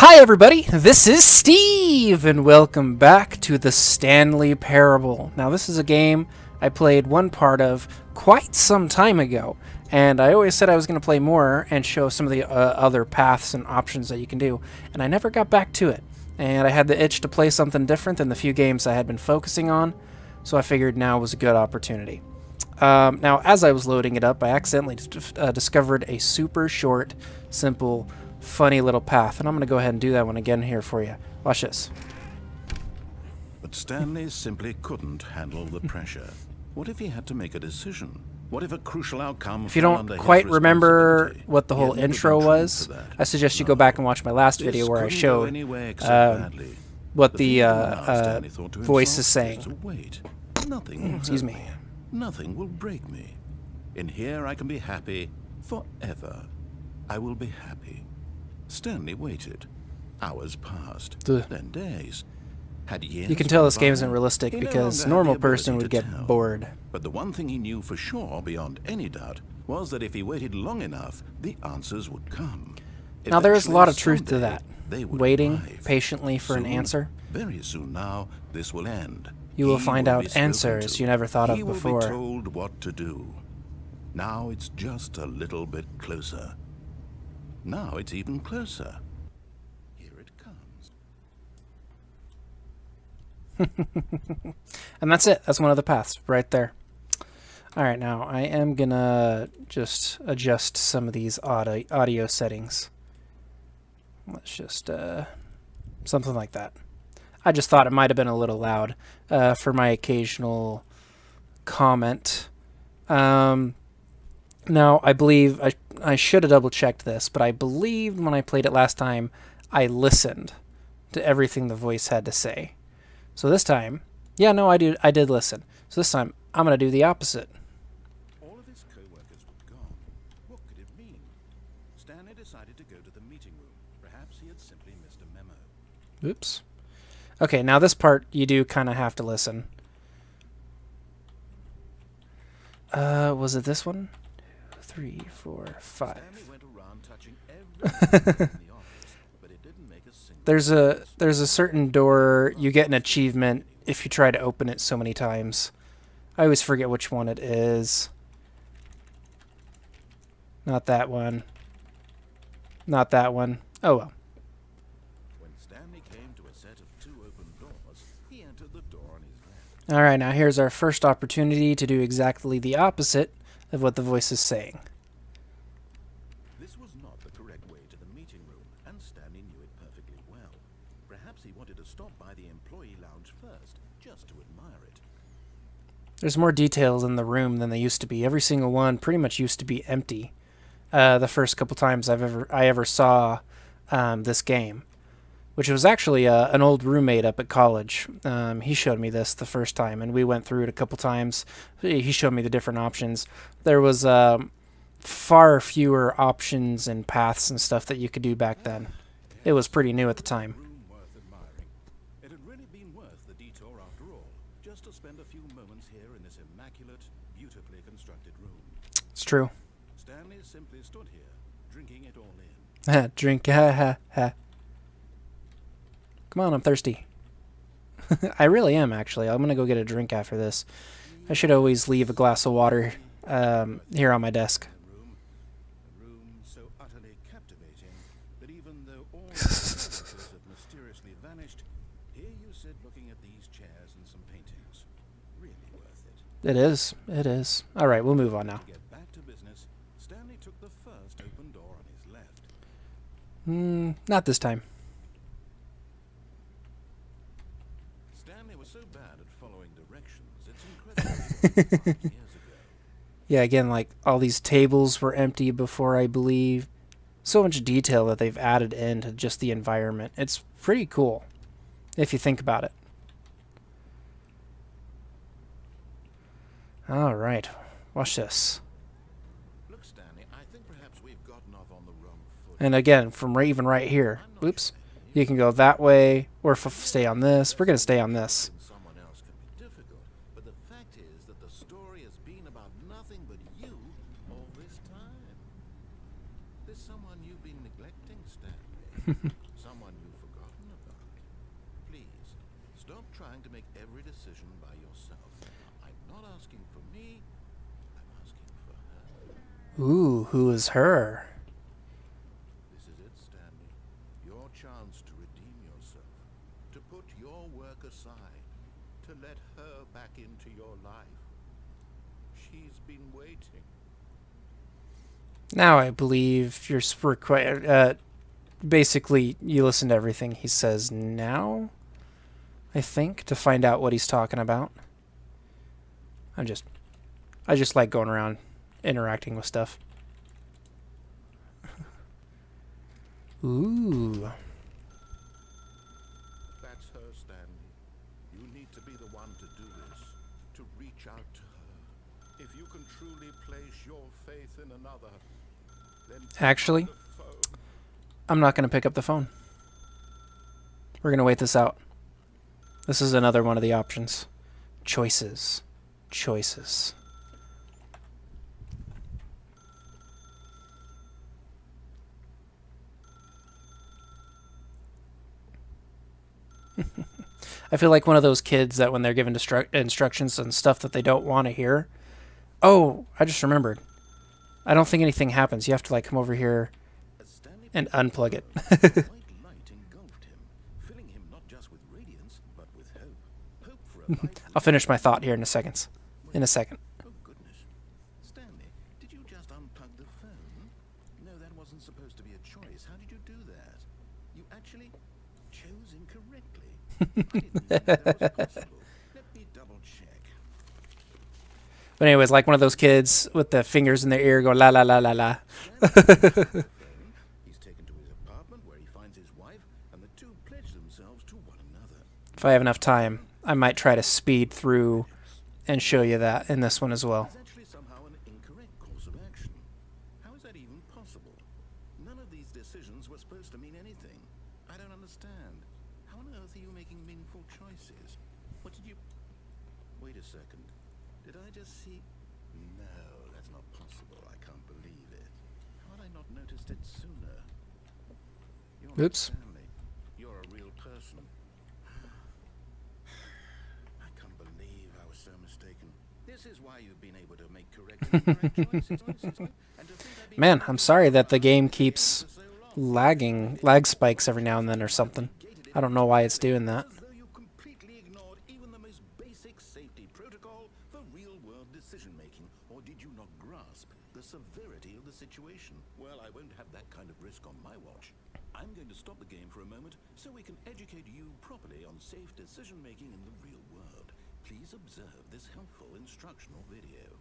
Hi everybody, this is Steve, and welcome back to the Stanley Parable. Now this is a game I played one part of quite some time ago, and I always said I was going to play more and show some of the other paths and options that you can do, and I never got back to it. And I had the itch to play something different than the few games I had been focusing on, so I figured now was a good opportunity. Now, as I was loading it up, I accidentally discovered a super short, simple, funny little path, and I'm going to go ahead and do that one again here for you. Watch this. But Stanley simply couldn't handle the pressure. What if he had to make a decision? What if a crucial outcome? If you don't quite remember what the whole intro was, I suggest you go back and watch my last video where I showed what the voice is saying. Excuse me. Nothing will break me. In here I can be happy forever. I will be happy. Stanley waited. Hours passed, then days. Had years. You can tell this game isn't realistic because a normal person would get bored. But the one thing he knew for sure, beyond any doubt, was that if he waited long enough, the answers would come. Now there is a lot of truth to that. Waiting patiently for an answer. Very soon now, this will end. You will find out answers you never thought of before. He will be told what to do. Now it's just a little bit closer. Now it's even closer. Here it comes. And that's it. That's one of the paths right there. Alright, now I am gonna just adjust some of these audio settings. Let's just, something like that. I just thought it might have been a little loud for my occasional comment. Now, I believe, I should have double-checked this, but I believe when I played it last time, I listened to everything the voice had to say. So this time, yeah, no, I did listen. So this time, I'm going to do the opposite. All of his co-workers were gone. What could it mean? Stanley decided to go to the meeting room. Perhaps he had simply missed a memo. Oops. Okay, now this part, you do kind of have to listen. Was it this one? 3, 4, 5. There's a certain door you get an achievement if you try to open it so many times. I always forget which one it is. Not that one. Not that one. Oh well. When Stanley came to a set of 2 open doors, he entered the door on his left. All right, now here's our first opportunity to do exactly the opposite of what the voice is saying. This was not the correct way to the meeting room, and Stanley knew it perfectly well. Perhaps he wanted to stop by the employee lounge first, just to admire it. There's more details in the room than they used to be. Every single one pretty much used to be empty. The first couple times I ever saw this game, which was actually an old roommate up at college. He showed me this the first time, and we went through it a couple times. He showed me the different options. There was far fewer options and paths and stuff that you could do back then. It was pretty new at the time. It had really been worth the detour after all, just to spend a few moments here in this immaculate, beautifully constructed room. It's true. Stanley simply stood here, drinking it all in. Drink, ha ha ha. Come on, I'm thirsty. I really am, actually. I'm gonna go get a drink after this. I should always leave a glass of water here on my desk. A room so utterly captivating that even though all the services have mysteriously vanished, here you sit looking at these chairs and some paintings. Really worth it. It is. It is. All right, we'll move on now. To get back to business, Stanley took the first open door on his left. Not this time. Stanley was so bad at following directions, it's incredible. Years ago. Yeah, again, like, all these tables were empty before, I believe. So much detail that they've added into just the environment. It's pretty cool, if you think about it. All right, watch this. Look, Stanley, I think perhaps we've gotten off on the wrong foot. And again, from even right here, oops, you can go that way, or stay on this. We're going to stay on this. Someone else can be difficult, but the fact is that the story has been about nothing but you all this time. There's someone you've been neglecting, Stanley. Someone decision by yourself. I'm not asking for me, I'm asking for her. Ooh, who is her? This is it, Stanley. Your chance to redeem yourself, to put your work aside, to let her back into your life. She's been waiting. Now I believe you're required. Basically, you listen to everything he says now, I think, to find out what he's talking about. I just like going around interacting with stuff. Ooh. That's her, Stanley. You need to be the one to do this, to reach out to her. If you can truly place your faith in another, then Actually, pick up the phone. I'm not going to pick up the phone. We're going to wait this out. This is another one of the options. Choices. Choices. I feel like one of those kids that when they're given instructions and stuff that they don't want to hear. Oh, I just remembered. I don't think anything happens. You have to like come over here As Stanley and unplug it. white light engulfed him, filling him not just with radiance, but with hope. Hope for a life I'll finish my thought here in a second. In a second. Oh, goodness. Stanley, did you just unplug the phone? No, that wasn't supposed to be a choice. How did you do that? You actually chose incorrectly. I didn't know that was possible. Let me double check. But anyways, like one of those kids with the fingers in their ear going la la la la la. He's taken to his apartment where he finds his wife, and the two pledge themselves to one another. If I have enough time, I might try to speed through and show you that in this one as well. It's actually somehow an incorrect course of action. How is that even possible? None of these decisions were supposed to mean anything. I don't understand. How on earth are you making meaningful choices? What did you... Wait a second. Did I just see... No, that's not possible. I can't believe it. How had I not noticed it sooner? You're not Oops. Stanley. You're a real person. I can't believe I was so mistaken. This is why you've been able to make correct and incorrect choices. And to think I've been Man, I'm sorry that the game keeps lagging, lag spikes every now and then or something. I don't know why it's doing that. as though you completely ignored even the most basic safety protocol for real-world decision-making. Or did you not grasp the severity of the situation? Well, I won't have that kind of risk on my watch. I'm going to stop the game for a moment so we can educate you properly on safe decision-making in the real world. Please observe this helpful instructional video.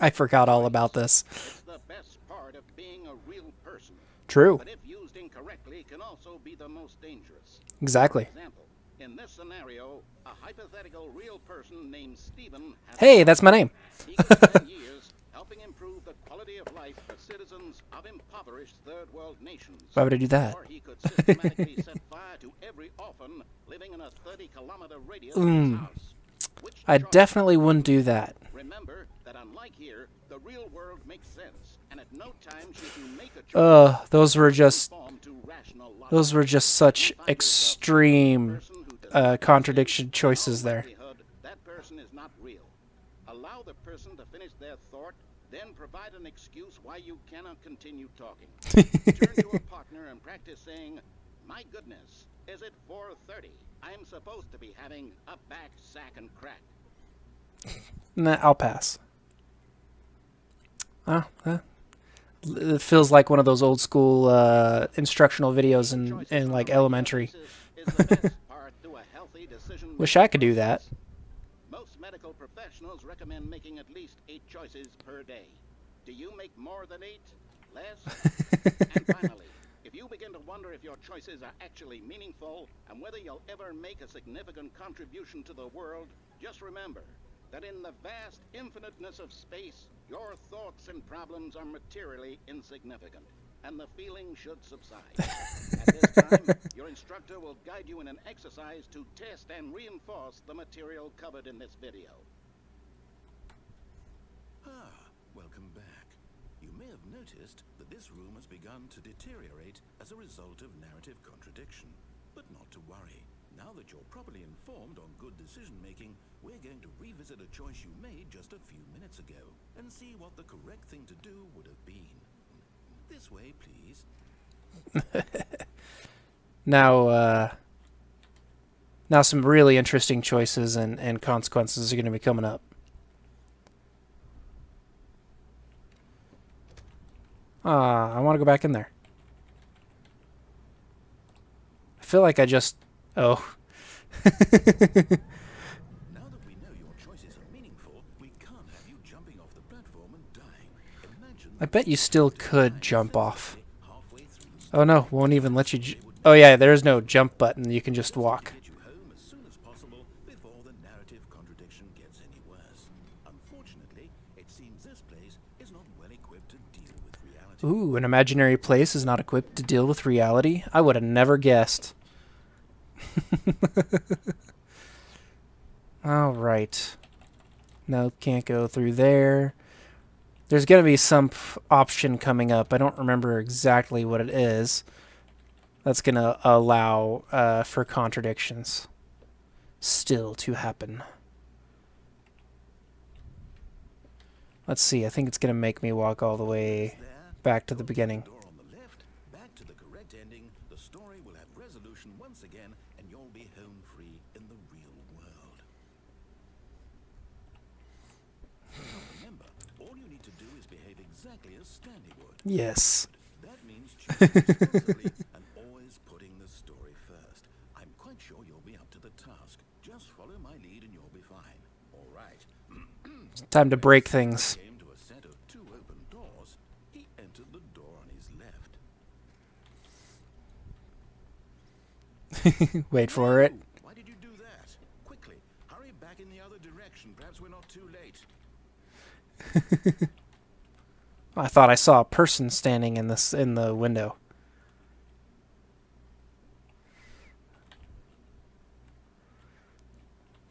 I forgot all about this. It's the best part of being a real person. True. But if used incorrectly, can also be the most dangerous. Exactly. For example, in this scenario, a hypothetical real person named Stephen has Hey, that's my name. he could spend years helping improve the quality of life for citizens of impoverished third world nations. Why would I do that? Or he could systematically set fire to every orphan living in a 30-kilometer radius of his house. Which I choice? definitely wouldn't do that. Remember that unlike here, the real world makes sense, and at no time should you make a choice Those were just conform to rational logic. those were just such You find yourself extreme a person who does not contradiction believe, choices in all there. likelihood, that person is not real. Allow the person to finish their thought, then provide an excuse why you cannot continue talking. Turn to a partner and practice saying, "My goodness, is it 4:30? I'm supposed to be having a back, sack, and crack." Nah, I'll pass. It feels like one of those old school instructional videos in like elementary. Is the best part to a healthy decision. Wish I could do that. Most medical professionals recommend making at least 8 choices per day. Do you make more than 8? Less? And finally, if you begin to wonder if your choices are actually meaningful and whether you'll ever make a significant contribution to the world, just remember that in the vast infiniteness of space, your thoughts and problems are materially insignificant, and the feeling should subside. At this time, your instructor will guide you in an exercise to test and reinforce the material covered in this video. Welcome back. You may have noticed that this room has begun to deteriorate as a result of narrative contradiction. But not to worry. Now that you're properly informed on good decision making, we're going to revisit a choice you made just a few minutes ago and see what the correct thing to do would have been. This way, please. Now some really interesting choices and consequences are going to be coming up. I want to go back in there. I feel like I just... Oh. Now that we know your choices are meaningful, we can't have you jumping off the platform and dying. Imagine I bet you still could jump off. Oh no, won't even let you... Oh yeah, there's no jump button. You can just walk. get you home as soon as possible before the narrative contradiction gets any worse. Unfortunately, it seems this place is not well equipped to deal with reality. Ooh, an imaginary place is not equipped to deal with reality? I would have never guessed. Alright. No, can't go through there. There's going to be some option coming up. I don't remember exactly what it is. That's going to allow for contradictions still to happen. Let's see. I think it's going to make me walk all the way back to the beginning. Door on the left, back to the correct ending. The story will have resolution once again, and you'll be home free in the real world. Remember, all you need to do is behave exactly as Stanley would. Yes. That means choosing responsibly and always putting the story first. I'm quite sure you'll be up to the task. Just follow my lead and you'll be fine. All right. Time to break things. Came to a set of two open doors. He entered the door on his left. Wait for it. Why did you do that? Quickly, hurry back in the other direction. Perhaps we're not too late. I thought I saw a person standing in the window.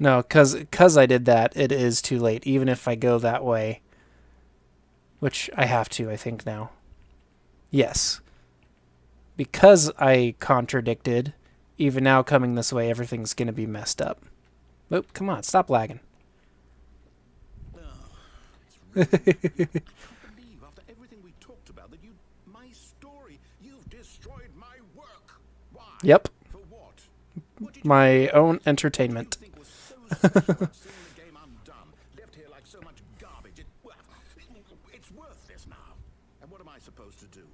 No, cause I did that, it is too late, even if I go that way. Which I have to, I think, now. Yes. Because I contradicted, even now coming this way, everything's going to be messed up. Oh, come on, stop lagging. I can't believe after everything we talked about that my story, you've destroyed my work. Why? Yep. For what? What did you My own entertainment. think was so special about seeing the game undone, left here like so much garbage? It's worthless now. And what am I supposed to do?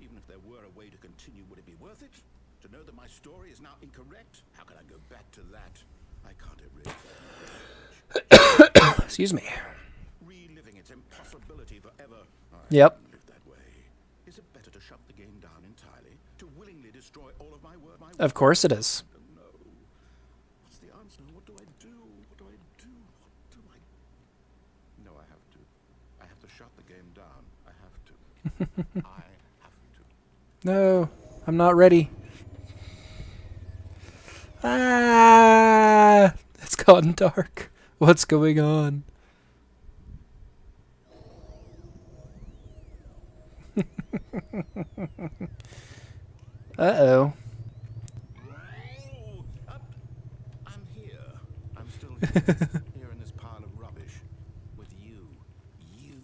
Even if there were a way to continue, would it be worth it? To know that my story is now incorrect? How can I go back to that? I can't erase Excuse me. reliving its impossibility forever. I Yep. can't live that way. Is it better to shut the game down entirely? To willingly destroy all of my work? Of course it is. No. What's the answer? What do I do? What do I do? What do I... No, I have to. I have to shut the game down. I have to. I have to. No, I'm not ready. Ah! It's gotten dark. What's going on? Uh-oh. I'm here. I'm still here in this pile of rubbish with you. You.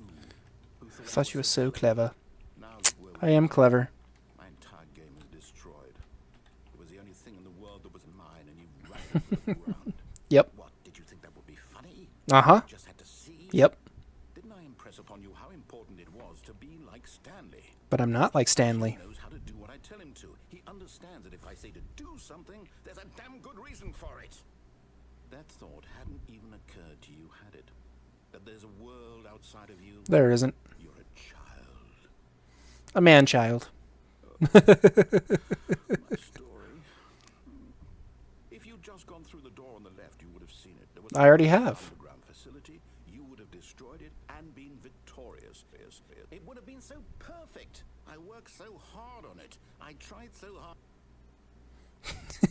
Who I thought you were so clever. Now look where I am clever. my entire game is destroyed. It was the only thing in the world that was mine, and you ran it to the ground. Yep. What? Did you think that would be funny? Uh-huh. Just had to see? Yep. Didn't I impress upon you how important it was to be like Stanley? But I'm not like Stanley. He knows how to do what I tell him to. He understands that if I say to do something, there's a damn good reason for it. That thought hadn't even occurred to you, had it? That there's a world outside of you? There isn't. You're a child. A man-child. My story. If you'd just gone through the door on the left, you would have seen it. There was I already have. underground facility. You would have destroyed it and been victorious. It would have been so perfect. I worked so hard on it. I tried so hard.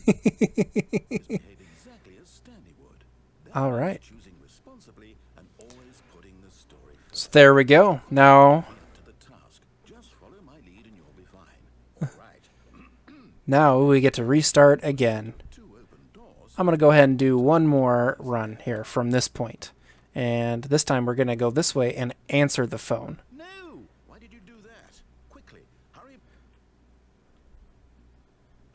Behave exactly as Stanley would. That All means right. choosing responsibly and always putting the story So first. there we go. Now, To the task. Just follow my lead and you'll be fine. All right. now we get to restart again. Two open doors. I'm going to go ahead and do one more run here from this point. And this time we're going to go this way and answer the phone. No! Why did you do that? Quickly, hurry.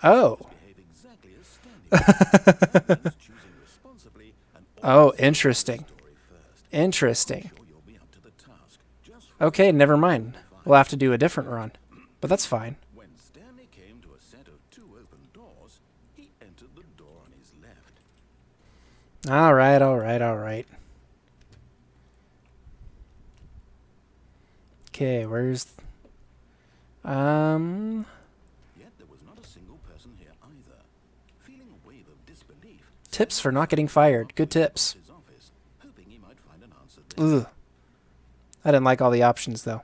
Oh. Behave exactly as Stanley. That means choosing responsibly and Oh, always interesting. tell the story first. Interesting. Sure you'll be up to the task. Just for Okay, never mind. We'll have to do a different run. But that's fine. when Stanley came to a set of 2 open doors, he entered the door on his left. Alright, alright, alright. Okay, where's... Yet there was not a single person here either. Feeling a wave of disbelief, Tips for not getting fired. Good tips. his office, hoping he might find an answer there. Ugh. I didn't like all the options, though.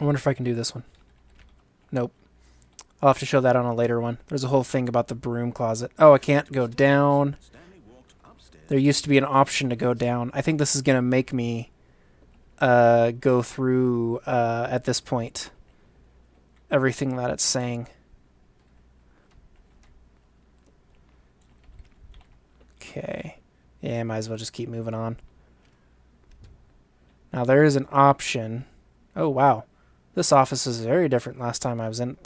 I wonder if I can do this one. Nope. I'll have to show that on a later one. There's a whole thing about the broom closet. Oh, I can't go down. Stanley walked upstairs. There used to be an option to go down. I think this is going to make me go through, at this point, everything that it's saying. Okay. Yeah, might as well just keep moving on. Now, there is an option. Oh, wow. This office is very different from last time I was in it.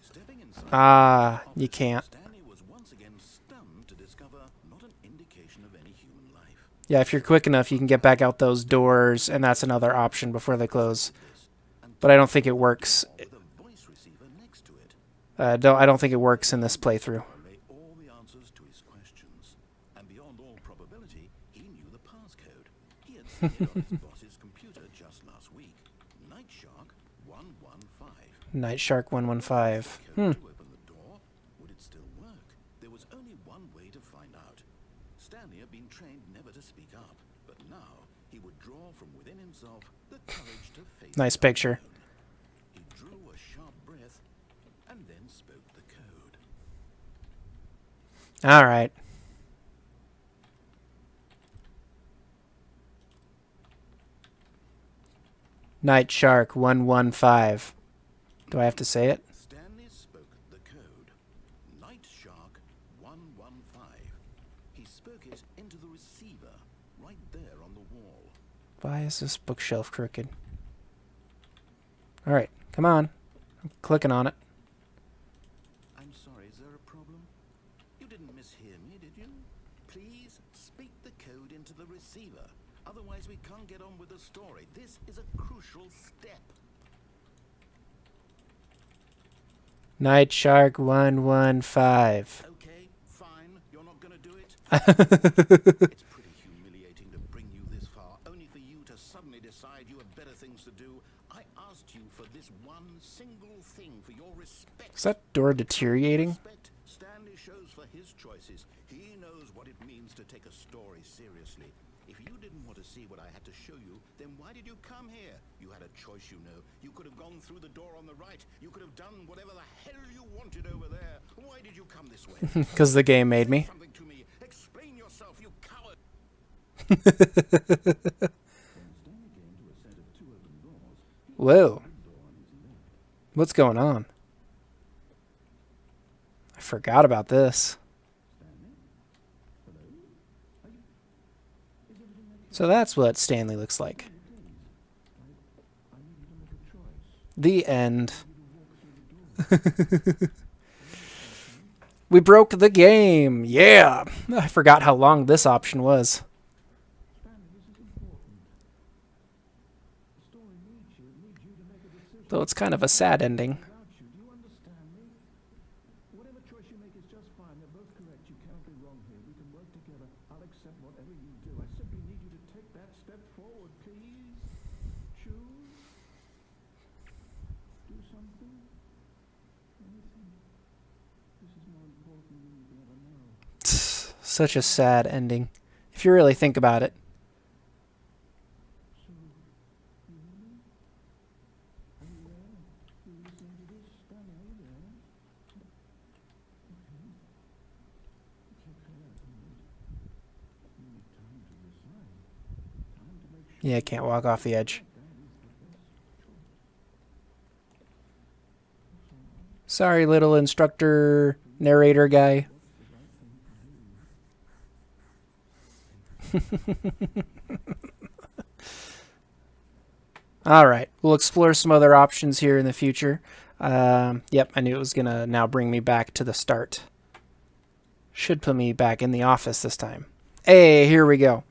Stepping inside Ah, the you office, can't. Stanley was once again stunned to discover not an indication of any human life. Yeah, if you're quick enough, you can get back out those doors, and that's another option before they close. This, and But I don't think it works. with a voice receiver next to it. I don't think it works in this playthrough. Relay all the answers to his questions, and beyond all probability, he knew the passcode. He had seen it on his boss's computer just last week. Night Shark 115. Night Shark 115. Code to open the door. Would it still work? There was only one way to find out. Stanley had been trained never to speak up, but now he would draw from within himself the courage to face Nice the picture. unknown. He drew a sharp breath and then spoke the code. All right. Night Shark 115. Do I have to say it? Stanley spoke the code. Night Shark 115. He spoke it into the receiver, right there on the wall. Why is this bookshelf crooked? All right, come on. I'm clicking on it. I'm sorry, is there a problem? You didn't mishear me, did you? Please speak the code into the receiver. Otherwise, we can't get on with the story. This is a crucial step. Night Shark 115. Okay, fine. You're not gonna do it? It's pretty humiliating to bring you this far, only for you to suddenly decide you have better things to do. I asked you for this one single thing, for your respect. Is that door deteriorating? Respect Stanley shows for his choices. He knows what it means to take a story seriously. If you didn't want to see what I had to show you, then why did you come here? You had a choice, you know. You could have gone through the door on the right. You could have done whatever the hell you wanted over there. Why did you come this way? Because the game made me. Something to me. Explain yourself, you coward. Whoa. What's going on? I forgot about this. So that's what Stanley looks like. The end. We broke the game. Yeah. I forgot how long this option was. Though it's kind of a sad ending. Whatever choice you make is just fine. They're both correct. You cannot be wrong here. We can work together. I'll accept whatever you do. I simply need you to take that step forward, please. Choose. Do something. Anything. This is more important than you can ever know. Such a sad ending. If you really think about it. So, you hear me? Are you there? Are you listening to this? Stanley, are you there? Yeah, I can't walk off the edge. Sorry, little instructor narrator guy. All right, we'll explore some other options here in the future. Yep, I knew it was going to now bring me back to the start. Should put me back in the office this time. Hey, here we go.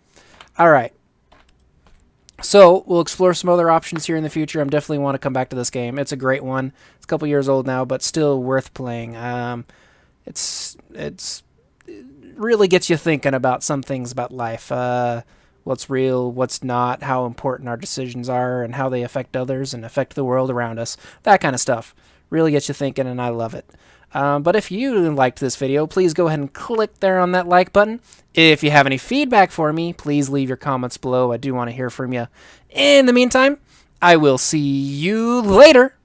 All right. So we'll explore some other options here in the future. I definitely want to come back to this game. It's a great one. It's a couple years old now, but still worth playing. It really gets you thinking about some things about life. What's real, what's not, how important our decisions are, and how they affect others and affect the world around us. That kind of stuff really gets you thinking, and I love it. But if you liked this video, please go ahead and click there on that like button. If you have any feedback for me, please leave your comments below. I do want to hear from you. In the meantime, I will see you later.